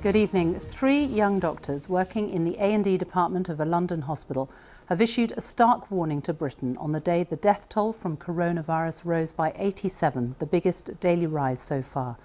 Good evening. 3 young doctors working in the A&E department of a London hospital have issued a stark warning to Britain on the day the death toll from coronavirus rose by 87, the biggest daily rise so far.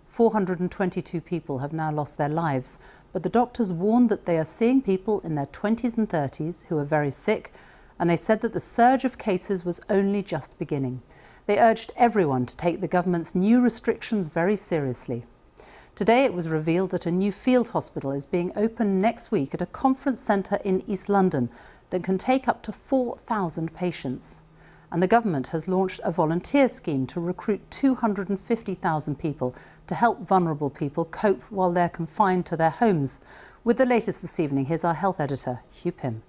422 people have now lost their lives, but the doctors warned that they are seeing people in their 20s and 30s who are very sick, and they said that the surge of cases was only just beginning. They urged everyone to take the government's new restrictions very seriously. Today it was revealed that a new field hospital is being opened next week at a conference centre in East London that can take up to 4,000 patients. And the government has launched a volunteer scheme to recruit 250,000 people to help vulnerable people cope while they're confined to their homes. With the latest this evening, here's our health editor, Hugh Pym.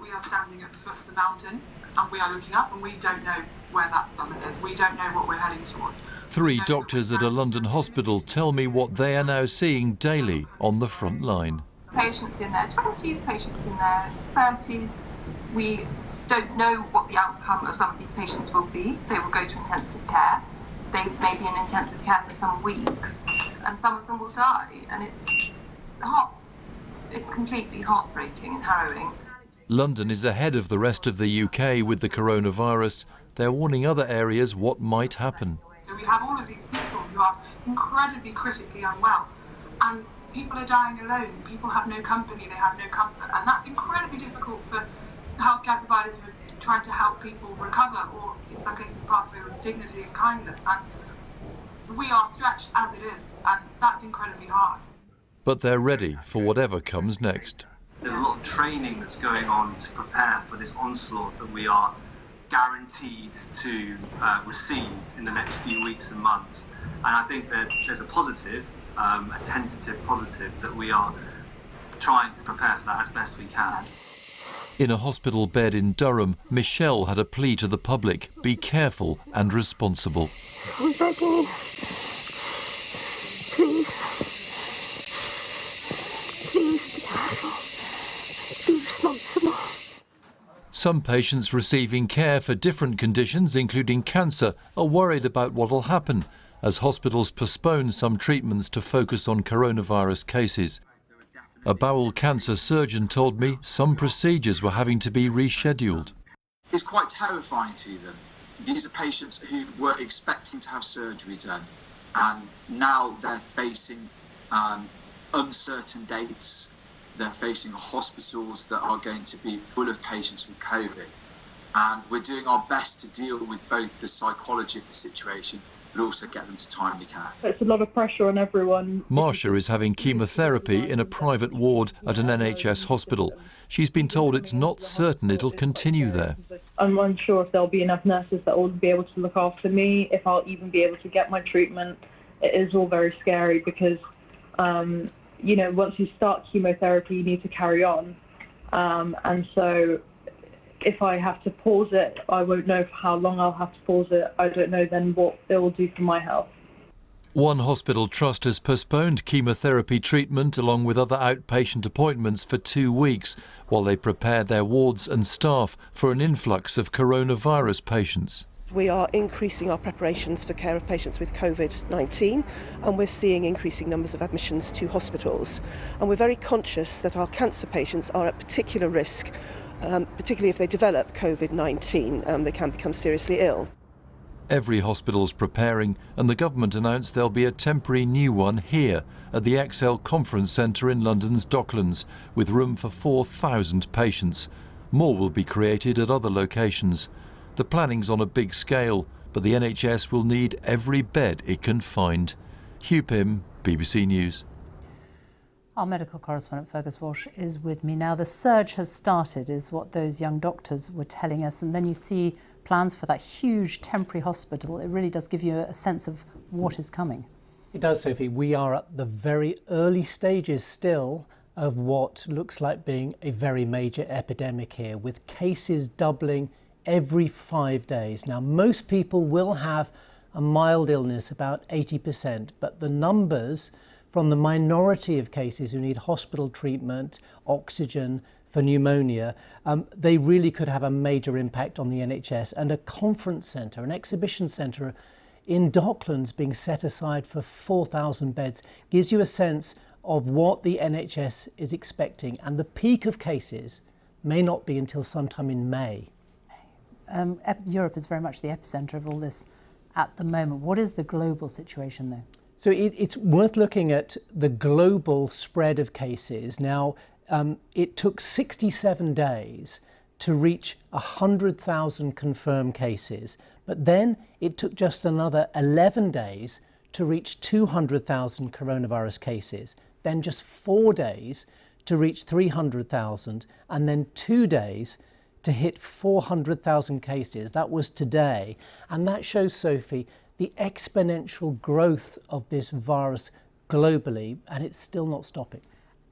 We are standing at the foot of the mountain and we are looking up and we don't know where that summit is. We don't know what we're heading towards. 3 doctors at a London hospital tell me what they are now seeing daily on the front line. Patients in their 20s, patients in their 30s. We don't know what the outcome of some of these patients will be. They will go to intensive care. They may be in intensive care for some weeks, and some of them will die. And it's completely heartbreaking and harrowing. London is ahead of the rest of the UK with the coronavirus. They're warning other areas what might happen. So we have all of these people who are incredibly critically unwell, and people are dying alone. People have no company, they have no comfort, and that's incredibly difficult for healthcare providers who are trying to help people recover or in some cases pass away with dignity and kindness. And we are stretched as it is, and that's incredibly hard. But they're ready for whatever comes next. There's a lot of training that's going on to prepare for this onslaught that we are guaranteed to receive in the next few weeks and months. And I think that there's a positive, a tentative positive, that we are trying to prepare for that as best we can. In a hospital bed in Durham, Michelle had a plea to the public: be careful and responsible. I'm begging you, please be careful, be responsible. Some patients receiving care for different conditions, including cancer, are worried about what will happen as hospitals postpone some treatments to focus on coronavirus cases. A bowel cancer surgeon told me some procedures were having to be rescheduled. It's quite terrifying to them. These are patients who were expecting to have surgery done, and now they're facing uncertain dates. They're facing hospitals that are going to be full of patients with COVID. And we're doing our best to deal with both the psychology of the situation, but also get them to timely care. It's a lot of pressure on everyone. Marsha is having chemotherapy in a private ward at an NHS hospital. She's been told it's not certain it'll continue there. I'm unsure if there'll be enough nurses that will be able to look after me, if I'll even be able to get my treatment. It is all very scary because once you start chemotherapy, you need to carry on. And so if I have to pause it, I won't know for how long I'll have to pause it. I don't know then what it will do for my health. One hospital trust has postponed chemotherapy treatment along with other outpatient appointments for 2 weeks while they prepare their wards and staff for an influx of coronavirus patients. We are increasing our preparations for care of patients with COVID-19, and we're seeing increasing numbers of admissions to hospitals. And we're very conscious that our cancer patients are at particular risk, particularly if they develop COVID-19, they can become seriously ill. Every hospital's preparing, and the government announced there'll be a temporary new one here at the XL Conference Centre in London's Docklands, with room for 4,000 patients. More will be created at other locations. The planning's on a big scale, but the NHS will need every bed it can find. Hugh Pym, BBC News. Our medical correspondent Fergus Walsh is with me now. The surge has started, is what those young doctors were telling us, and then you see plans for that huge temporary hospital. It really does give you a sense of what is coming. It does, Sophie. We are at the very early stages still of what looks like being a very major epidemic here, with cases doubling every 5 days. Now, most people will have a mild illness, about 80%, but the numbers from the minority of cases who need hospital treatment, oxygen for pneumonia, they really could have a major impact on the NHS. And a conference centre, an exhibition centre, in Docklands being set aside for 4,000 beds gives you a sense of what the NHS is expecting, and the peak of cases may not be until sometime in May. Europe is very much the epicentre of all this at the moment. What is the global situation though? So it's worth looking at the global spread of cases. Now, it took 67 days to reach 100,000 confirmed cases, but then it took just another 11 days to reach 200,000 coronavirus cases, then just 4 days to reach 300,000, and then 2 days to hit 400,000 cases. That was today. And that shows, Sophie, the exponential growth of this virus globally, and it's still not stopping.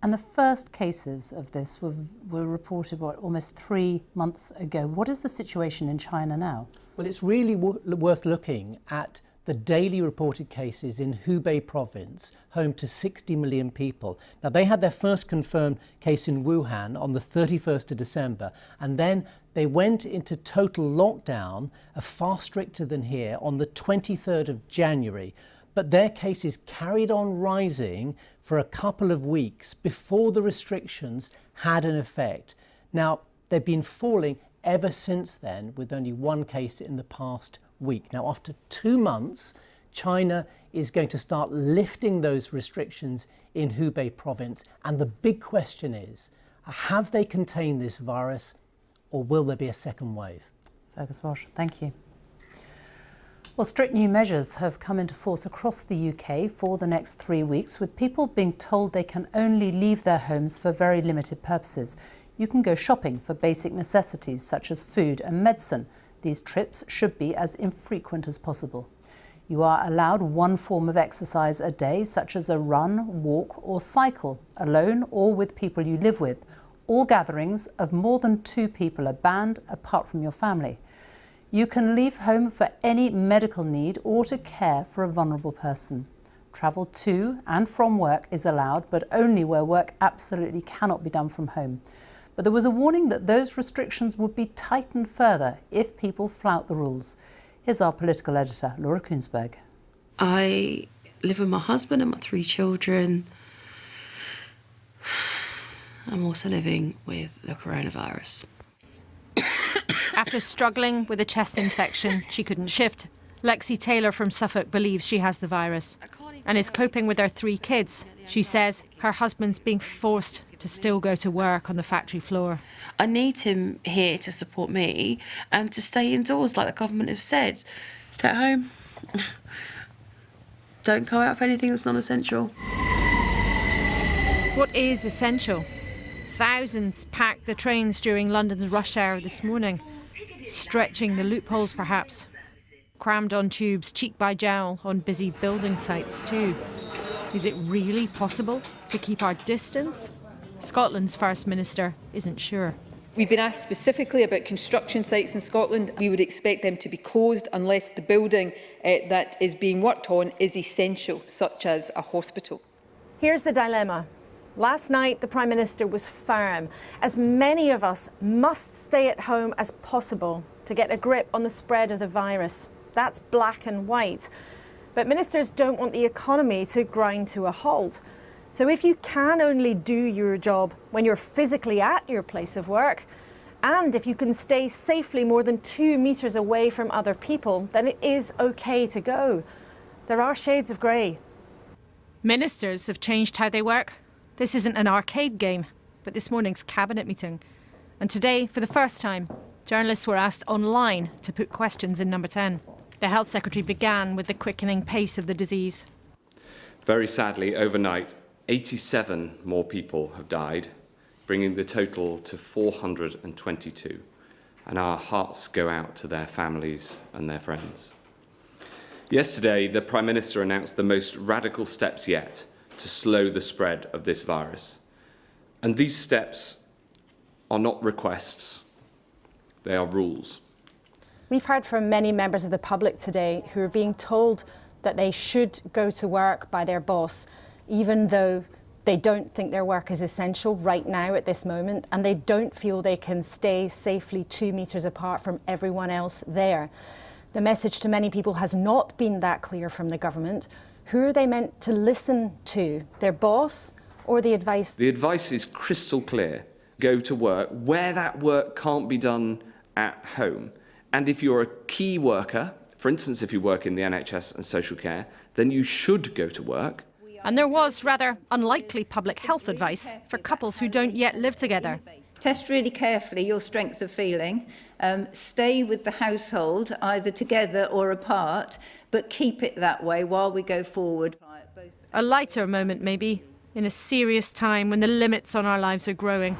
And the first cases of this were reported, almost 3 months ago. What is the situation in China now? Well, it's really worth looking at the daily reported cases in Hubei province, home to 60 million people. Now, they had their first confirmed case in Wuhan on the 31st of December, and then they went into total lockdown, far stricter than here, on the 23rd of January. But their cases carried on rising for a couple of weeks before the restrictions had an effect. Now, they've been falling ever since then, with only one case in the past week. Now, after 2 months, China is going to start lifting those restrictions in Hubei province. And the big question is, have they contained this virus, or will there be a second wave? Fergus Walsh, thank you. Well, strict new measures have come into force across the UK for the next 3 weeks, with people being told they can only leave their homes for very limited purposes. You can go shopping for basic necessities such as food and medicine. These trips should be as infrequent as possible. You are allowed one form of exercise a day, such as a run, walk or cycle, alone or with people you live with. All gatherings of more than 2 people are banned, apart from your family. You can leave home for any medical need or to care for a vulnerable person. Travel to and from work is allowed, but only where work absolutely cannot be done from home. But there was a warning that those restrictions would be tightened further if people flout the rules. Here's our political editor, Laura Kunsberg. I live with my husband and my 3 children. I'm also living with the coronavirus. After struggling with a chest infection, she couldn't shift. Lexi Taylor from Suffolk believes she has the virus and is coping with her 3 kids. She says her husband's being forced to still go to work on the factory floor. I need him here to support me and to stay indoors like the government have said. Stay at home. Don't go out for anything that's non-essential. What is essential? Thousands packed the trains during London's rush hour this morning, stretching the loopholes perhaps. Crammed on tubes, cheek by jowl, on busy building sites too. Is it really possible to keep our distance? Scotland's First Minister isn't sure. We've been asked specifically about construction sites in Scotland. We would expect them to be closed unless the building that is being worked on is essential, such as a hospital. Here's the dilemma. Last night, the Prime Minister was firm. As many of us must stay at home as possible to get a grip on the spread of the virus. That's black and white. But ministers don't want the economy to grind to a halt. So if you can only do your job when you're physically at your place of work, and if you can stay safely more than 2 metres away from other people, then it is OK to go. There are shades of grey. Ministers have changed how they work. This isn't an arcade game, but this morning's cabinet meeting. And today, for the first time, journalists were asked online to put questions in number 10. The Health Secretary began with the quickening pace of the disease. Very sadly, overnight, 87 more people have died, bringing the total to 422. And our hearts go out to their families and their friends. Yesterday, the Prime Minister announced the most radical steps yet to slow the spread of this virus. And these steps are not requests, they are rules. We've heard from many members of the public today who are being told that they should go to work by their boss, even though they don't think their work is essential right now at this moment, and they don't feel they can stay safely 2 metres apart from everyone else there. The message to many people has not been that clear from the government. Who are they meant to listen to? Their boss or the advice? The advice is crystal clear. Go to work where that work can't be done at home. And if you're a key worker, for instance, if you work in the NHS and social care, then you should go to work. And there was rather unlikely public health advice for couples who don't yet live together. Test really carefully your strength of feeling. Stay with the household, either together or apart, but keep it that way while we go forward. A lighter moment, maybe, in a serious time when the limits on our lives are growing.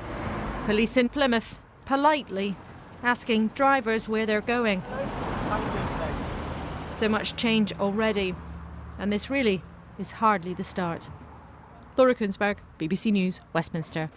Police in Plymouth, politely asking drivers where they're going. So much change already, and this really is hardly the start. Laura Kunsberg, BBC News, Westminster.